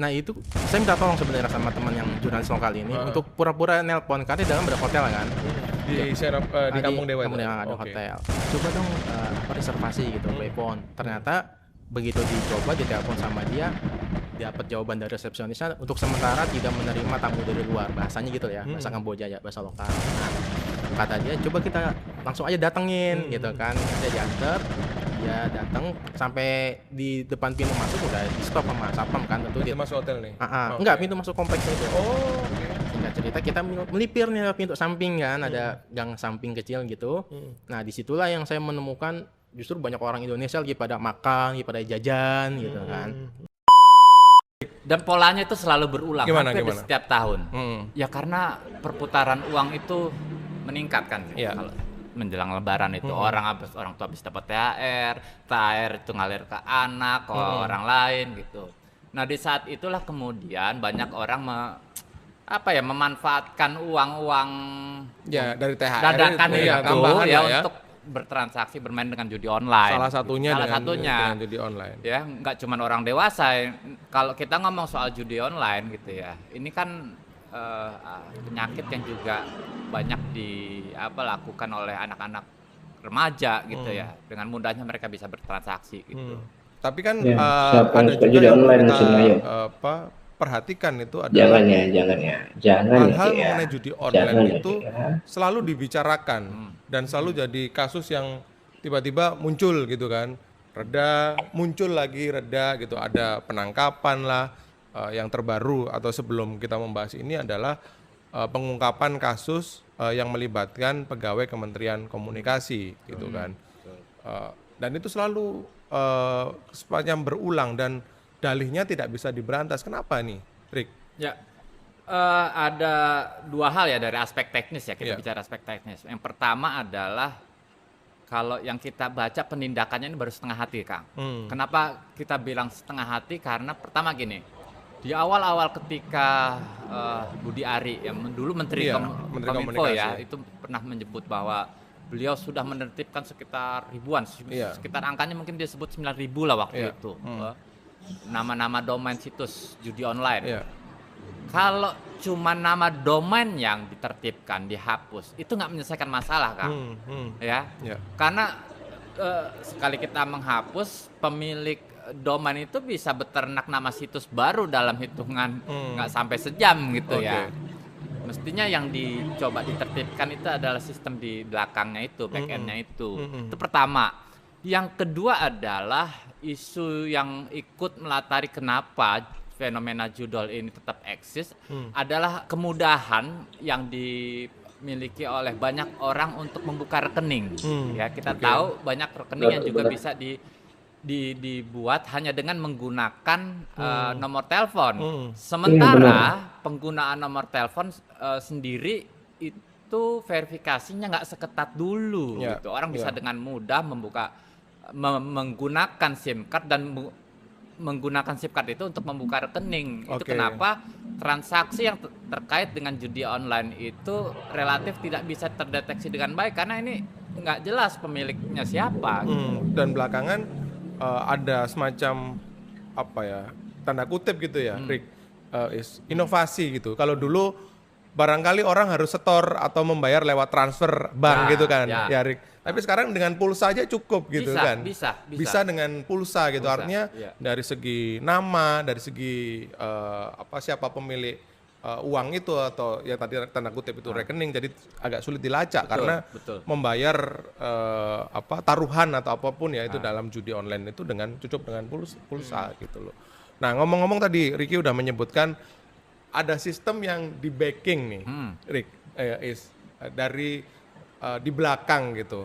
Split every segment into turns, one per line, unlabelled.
Nah itu saya minta tolong sebenarnya sama teman yang jurnalis lokal ini untuk pura-pura nelpon karena di dalam ada hotel kan.
Di Kampung Dewa itu.
Kampung Dewa ada hotel. Coba dong reservasi gitu by phone. Ternyata begitu dicoba ditelepon sama dia, dapat jawaban dari resepsionisnya untuk sementara tidak menerima tamu dari luar, bahasanya gitu ya, bahasa Kamboja ya, bahasa lokal. Nah, kata dia coba kita langsung aja datengin gitu kan. Dia diantar, dia datang sampai di depan pintu masuk udah di stop sama satpam kan, tentu dia
masuk hotel nih.
enggak, pintu masuk kompleks itu.
Oke.
Singkat cerita kita melipir nih lewat pintu samping kan, ada gang samping kecil gitu. Nah disitulah yang saya menemukan justru banyak orang Indonesia lagi pada makan, lagi pada jajan gitu kan.
Dan polanya itu selalu berulang hampir di
Gimana?
setiap tahun. Ya karena perputaran uang itu meningkat kan.
Iya.
Kalau menjelang lebaran itu orang tua habis dapat THR itu ngalir ke anak, ke orang lain gitu. Nah, di saat itulah kemudian banyak orang memanfaatkan uang-uang
Ya, dari THR
dadakan
itu,
itu
tambahan
ya
lah ya.
untuk bertransaksi bermain dengan judi online.
Salah satunya dengan judi online.
Ya, nggak cuma orang dewasa. Kalau kita ngomong soal judi online gitu ya, ini kan penyakit yang juga banyak lakukan oleh anak-anak remaja gitu ya. Dengan mudahnya mereka bisa bertransaksi gitu.
Tapi kan
Ya, siapa
ada
yang suka
juga
judi
yang
online
kita
langsung ayo.
perhatikan itu adalah
Jangan ya.
hal-hal
Cik, ya.
mengenai judi
Jangan
online
ya,
itu
Cik, ya.
selalu dibicarakan dan selalu jadi kasus yang tiba-tiba muncul gitu kan, reda, muncul lagi, reda gitu, ada penangkapan lah. Yang terbaru atau sebelum kita membahas ini adalah pengungkapan kasus yang melibatkan pegawai Kementerian Komunikasi gitu kan. Dan itu selalu sepanjang berulang dan dalihnya tidak bisa diberantas. Kenapa nih, Rick?
Ya, ada dua hal ya dari aspek teknis ya, kita bicara aspek teknis. Yang pertama adalah kalau yang kita baca penindakannya ini baru setengah hati, Kang. Kenapa kita bilang setengah hati? Karena pertama gini, di awal-awal ketika Budi Ari yang dulu Menteri Kominfo ya, itu pernah menyebut bahwa beliau sudah menertibkan sekitar ribuan, sekitar angkanya mungkin dia sebut 9.000 lah waktu itu. Nama-nama domain situs judi online. Kalau cuma nama domain yang ditertibkan, dihapus, itu nggak menyelesaikan masalah, Kang. Karena sekali kita menghapus, pemilik domain itu bisa beternak nama situs baru dalam hitungan nggak sampai sejam gitu ya. Mestinya yang dicoba ditertibkan itu adalah sistem di belakangnya itu, back-end-nya itu. Itu pertama. Yang kedua adalah isu yang ikut melatari kenapa fenomena judol ini tetap eksis adalah kemudahan yang dimiliki oleh banyak orang untuk membuka rekening. Ya, kita tahu banyak rekening yang juga bisa dibuat hanya dengan menggunakan nomor telepon. Sementara penggunaan nomor telepon sendiri itu verifikasinya nggak seketat dulu. Gitu. Orang bisa dengan mudah menggunakan SIM card dan menggunakan SIM card itu untuk membuka rekening. Itu kenapa transaksi yang terkait dengan judi online itu relatif tidak bisa terdeteksi dengan baik karena ini nggak jelas pemiliknya siapa.
Dan belakangan ada semacam tanda kutip gitu ya, Rick, inovasi gitu. Kalau dulu barangkali orang harus setor atau membayar lewat transfer bank gitu kan, ya Rick. Tapi sekarang dengan pulsa aja cukup gitu kan. Bisa dengan pulsa gitu. Artinya dari segi nama, dari segi siapa pemilik uang itu atau yang tadi tanda kutip itu rekening, jadi agak sulit dilacak karena membayar taruhan atau apapun ya itu dalam judi online itu cukup dengan pulsa gitu loh. Nah, ngomong-ngomong tadi Ricky udah menyebutkan ada sistem yang di backing nih, Rick, dari di belakang gitu.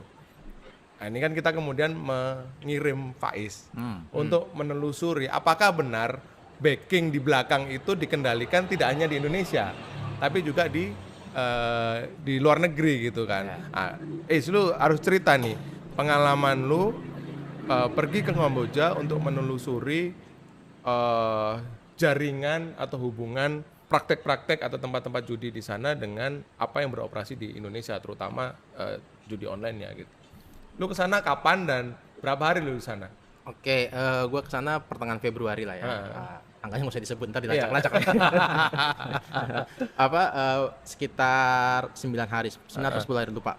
Nah, ini kan kita kemudian mengirim Faiz untuk menelusuri apakah benar backing di belakang itu dikendalikan tidak hanya di Indonesia, tapi juga di luar negeri gitu kan. Lu harus cerita nih pengalaman lu pergi ke Kamboja untuk menelusuri jaringan atau hubungan praktek-praktek atau tempat-tempat judi di sana dengan apa yang beroperasi di Indonesia, terutama judi online ya gitu. Lu ke sana kapan dan berapa hari lu di sana?
Oke, gue kesana pertengahan Februari lah ya. angkanya nggak usah disebut, ntar dilacak-lacak. Sekitar 9 hari, 9 atau 10 hari lupa.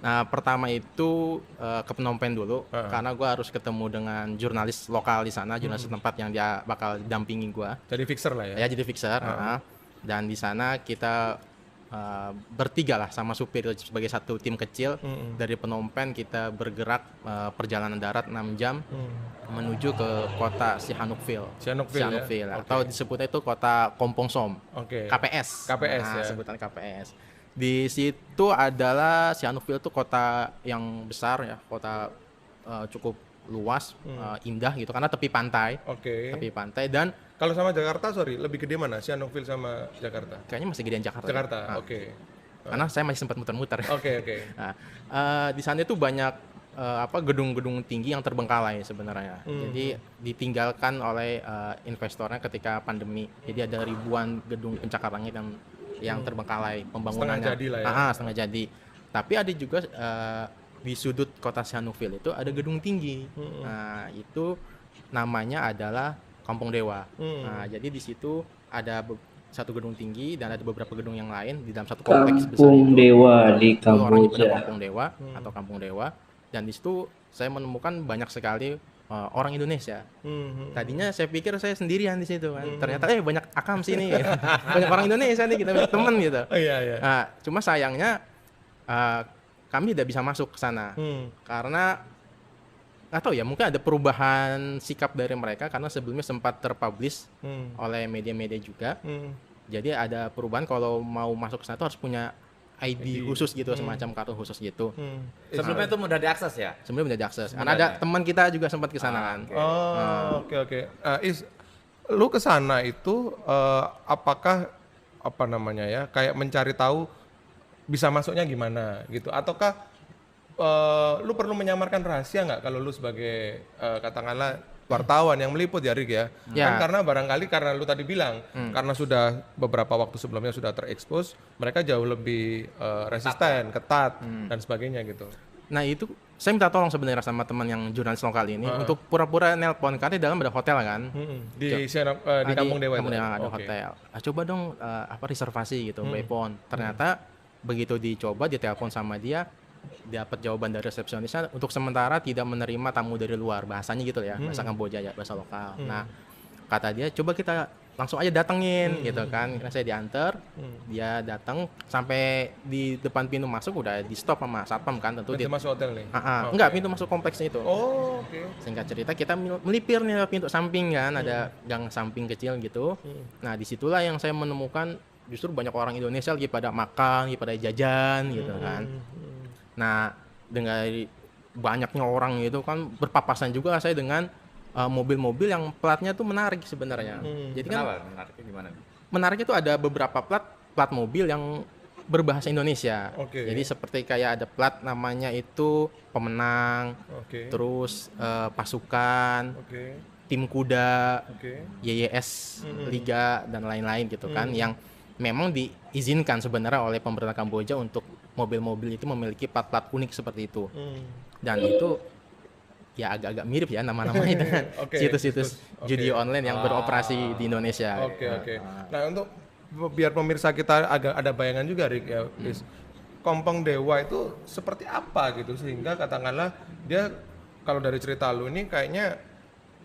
Nah, pertama itu ke Phnom Penh dulu, karena gue harus ketemu dengan jurnalis lokal di sana, jurnalis tempat yang dia bakal dampingi gue.
Jadi fixer lah ya?
Ya, jadi fixer. Dan di sana kita bertiga lah sama supir sebagai satu tim kecil. Dari Phnom Penh kita bergerak perjalanan darat 6 jam menuju ke kota Sihanoukville
Ya?
Atau disebutnya itu kota Kompong Som. KPS
Ya.
Sebutan KPS. Di situ adalah Sihanoukville itu kota yang besar ya, kota cukup luas, indah gitu karena tepi pantai. Dan
kalau sama Jakarta, lebih gede mana? Sihanoukville sama Jakarta?
kayaknya masih gedean Jakarta. Karena saya masih sempat muter-muter. Nah, di sana itu banyak gedung-gedung tinggi yang terbengkalai sebenarnya. Jadi ditinggalkan oleh investornya ketika pandemi. Jadi ada ribuan gedung pencakar langit yang terbengkalai pembangunannya.
Setengah jadi lah ya.
Setengah jadi. Tapi ada juga di sudut kota Sihanoukville itu ada gedung tinggi. Nah, itu namanya adalah Kampung Dewa. Nah, jadi di situ ada satu gedung tinggi dan ada beberapa gedung yang lain di dalam satu kompleks besar itu.
Kampung Dewa di
Orang nyebutnya
Kamboja.
Kampung Dewa atau Kampung Dewa. Dan di situ saya menemukan banyak sekali orang Indonesia. Tadinya saya pikir saya sendirian di situ kan. Ternyata banyak akam sini. Banyak orang Indonesia nih, kita punya teman gitu. Nah, cuma sayangnya kami tidak bisa masuk ke sana. Karena nggak tahu ya, mungkin ada perubahan sikap dari mereka karena sebelumnya sempat terpublish oleh media-media juga. Jadi ada perubahan kalau mau masuk ke sana itu harus punya ID khusus gitu, semacam kartu khusus gitu.
Sebelumnya itu mudah diakses ya?
Sebelumnya mudah diakses. Karena ada teman kita juga sempat ke sana kan.
Oke. Lu ke sana itu apakah kayak mencari tahu bisa masuknya gimana gitu, ataukah lu perlu menyamarkan rahasia nggak kalau lu sebagai katakanlah wartawan yang meliput ya, Rick ya? Kan karena barangkali karena lu tadi bilang karena sudah beberapa waktu sebelumnya sudah terekspos, mereka jauh lebih resisten, ketat dan sebagainya gitu.
Nah, itu saya minta tolong sebenarnya sama teman yang jurnalis lokal ini untuk pura-pura nelpon karena di dalam ada hotel kan.
Di Kampung Dewa itu.
Ada hotel. Coba dong reservasi gitu by phone. Ternyata begitu dicoba ditelepon sama dia, dapat jawaban dari resepsionisnya untuk sementara tidak menerima tamu dari luar, bahasanya gitu ya, bahasa Kamboja ya, bahasa lokal. Nah, kata dia coba kita langsung aja datengin gitu kan. Karena saya diantar, dia datang sampai di depan pintu masuk udah di stop sama satpam kan, tentu
pintu masuk hotel nih.
Enggak, pintu masuk kompleksnya itu. Singkat cerita kita melipir nih pintu samping kan, ada gang samping kecil gitu. Nah, disitulah yang saya menemukan justru banyak orang Indonesia lagi pada makan, lagi pada jajan gitu kan. Nah, dengan banyaknya orang itu kan berpapasan juga saya dengan mobil-mobil yang platnya tuh menarik sebenarnya. Jadi kan
menariknya gimana?
Menariknya tuh ada beberapa plat mobil yang berbahasa Indonesia. Jadi seperti kayak ada plat namanya itu Pemenang, terus Pasukan, Tim Kuda, YYS Liga dan lain-lain gitu kan, yang memang diizinkan sebenarnya oleh pemerintah Kamboja untuk mobil-mobil itu memiliki plat-plat unik seperti itu. Dan itu ya agak-agak mirip ya nama-namanya dengan situs-situs judi online yang beroperasi di Indonesia.
Nah, untuk biar pemirsa kita agak ada bayangan juga, Rick ya, Kampung Dewa itu seperti apa gitu sehingga katakanlah dia kalau dari cerita lu ini kayaknya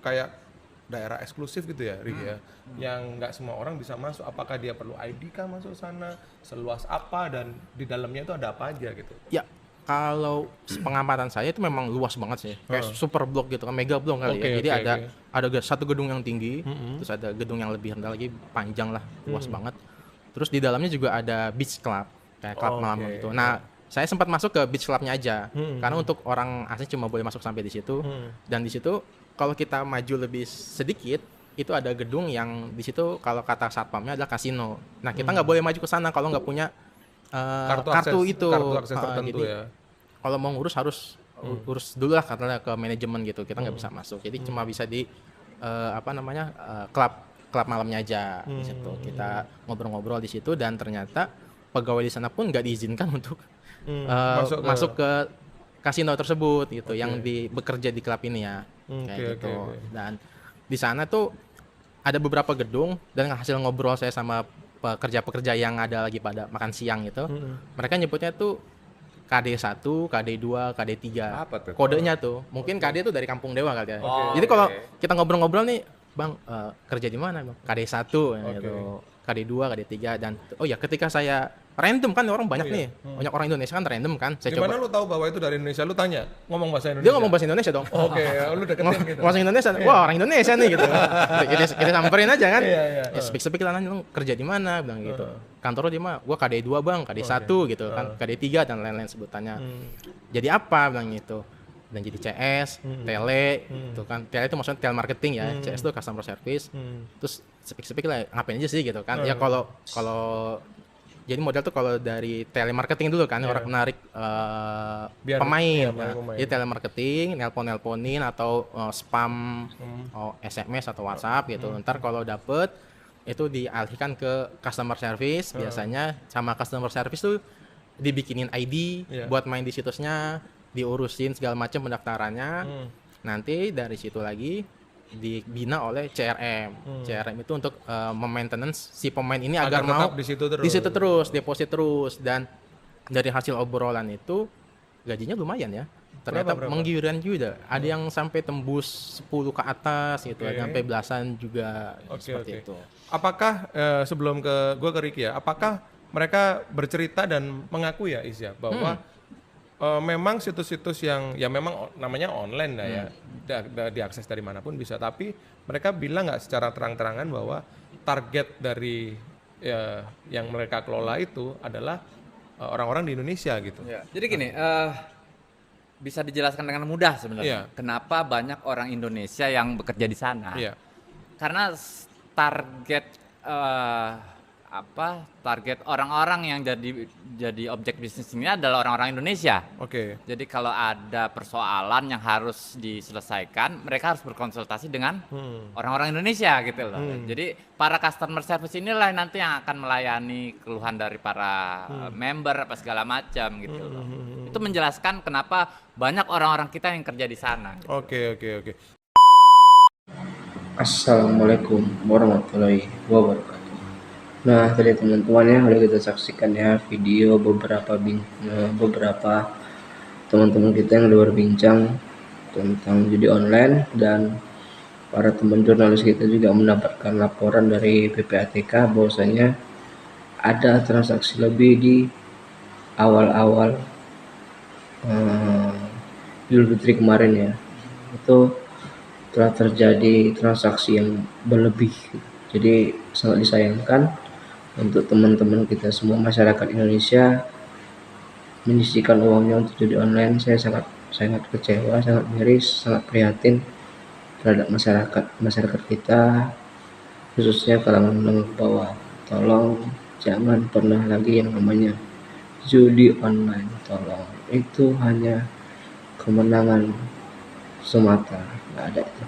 kayak daerah eksklusif gitu ya, Rick ya, yang nggak semua orang bisa masuk. Apakah dia perlu ID kah masuk sana? Seluas apa dan di dalamnya itu ada apa aja gitu?
Ya, kalau pengamatan saya itu memang luas banget sih, kayak super blok gitu kan, mega blok kali ya. Jadi ada satu gedung yang tinggi, terus ada gedung yang lebih rendah lagi, panjang lah, luas banget. Terus di dalamnya juga ada beach club, kayak klub malam gitu. Nah, saya sempat masuk ke beach clubnya aja, karena untuk orang asing cuma boleh masuk sampai di situ. Dan di situ kalau kita maju lebih sedikit, itu ada gedung yang di situ kalau kata satpamnya adalah kasino. Nah, kita nggak boleh maju ke sana kalau nggak punya kartu akses tertentu ya. Kalau mau ngurus harus urus dulu lah katanya ke manajemen gitu. Kita nggak bisa masuk. Jadi cuma bisa di klub malamnya aja di situ. Kita ngobrol-ngobrol di situ dan ternyata pegawai di sana pun nggak diizinkan untuk masuk ke kasino tersebut gitu, yang bekerja di klub ini ya. Kayak gitu. Dan di sana tuh ada beberapa gedung dan hasil ngobrol saya sama pekerja-pekerja yang ada lagi pada makan siang itu, mereka nyebutnya tuh KD1, KD2, KD3.
Apa tuh?
Kodenya tuh. Mungkin KD itu dari Kampung Dewa kali ya.
Oh,
Jadi kalau
oke.
kita ngobrol-ngobrol nih, Bang, kerja di mana, Bang? KD1 gitu. KD2, KD3 dan oh ya ketika saya random kan orang banyak nih. Banyak orang Indonesia kan random kan. Saya
Gimana
coba.
lu tahu bahwa itu dari Indonesia? Lu tanya, ngomong bahasa Indonesia.
Dia ngomong bahasa Indonesia dong.
Oke, lu deketin gitu.
Bahasa Indonesia. Wah, orang Indonesia nih gitu. Kita samperin aja kan.
Iya.
Ya speak lah, lu kerja di mana bilang gitu. Kantor lu di mana? Gua KD2, Bang, KD1 gitu kan. KD3 dan lain-lain sebutannya. Jadi apa bilang gitu. Dan jadi CS, tele, itu kan. Tele itu maksudnya telemarketing ya. CS itu customer service. Terus speak lah ngapain aja sih gitu kan. Ya kalau jadi model tuh kalau dari telemarketing dulu kan orang menarik
Biar-
pemain.
iya,
Nah,
pemain.
jadi telemarketing, nelponin atau spam SMS atau WhatsApp gitu. Ntar kalau dapet itu dialihkan ke customer service biasanya sama customer service tuh dibikinin ID buat main di situsnya, diurusin segala macam pendaftarannya. Nanti dari situ lagi dibina oleh CRM. CRM itu untuk memaintenance si pemain ini agar mau
tetap di situ terus.
di situ terus, deposit terus, dan dari hasil obrolan itu gajinya lumayan ya. Ternyata
Berapa?
menggiurkan juga. Ada yang sampai tembus 10 ke atas gitu, ada sampai belasan juga seperti itu.
Apakah sebelum gue ke Ricky ya, apakah mereka bercerita dan mengaku ya Isya bahwa memang situs-situs yang ya memang namanya online lah ya, diakses dari manapun bisa, tapi mereka bilang nggak secara terang-terangan bahwa target dari yang mereka kelola itu adalah orang-orang di Indonesia gitu.
Jadi gini, bisa dijelaskan dengan mudah sebenarnya.
Iya.
Kenapa banyak orang Indonesia yang bekerja di sana?
Iya.
Karena target target orang-orang yang jadi objek bisnis ini adalah orang-orang Indonesia.
Oke.
Jadi kalau ada persoalan yang harus diselesaikan, mereka harus berkonsultasi dengan orang-orang Indonesia gitu loh. Jadi para customer service inilah nanti yang akan melayani keluhan dari para member apa segala macam gitu loh. Itu menjelaskan kenapa banyak orang-orang kita yang kerja di sana. Gitu.
Oke.
Assalamualaikum warahmatullahi wabarakatuh. Nah, tadi teman-teman ya udah kita saksikan ya video beberapa teman-teman kita yang udah berbincang tentang judi online, dan para teman jurnalis kita juga mendapatkan laporan dari PPATK bahwasanya ada transaksi lebih di awal-awal Idul Fitri kemarin ya. Itu telah terjadi transaksi yang berlebih. Jadi sangat disayangkan untuk teman-teman kita semua masyarakat Indonesia menyisihkan uangnya untuk judi online. Saya sangat kecewa, sangat miris, sangat prihatin terhadap masyarakat kita, khususnya kalangan menengah ke bawah. Tolong jangan pernah lagi yang namanya judi online. Tolong, itu hanya kemenangan semata, nggak ada itu.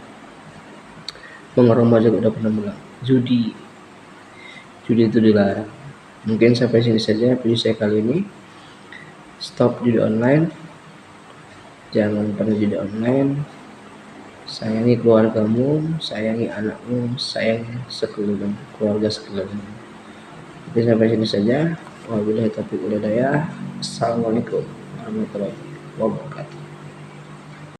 Bang Roma juga udah pernah bilang judi itu dilarang. Mungkin sampai sini saja video saya kali ini. Stop judi online, jangan pernah judi online. Sayangi keluargamu, sayangi anakmu, sayangi keluarga sekeliling. Jadi sampai sini saja. Wabillahi taufiq wal hidayah. Assalamualaikum warahmatullahi wabarakatuh.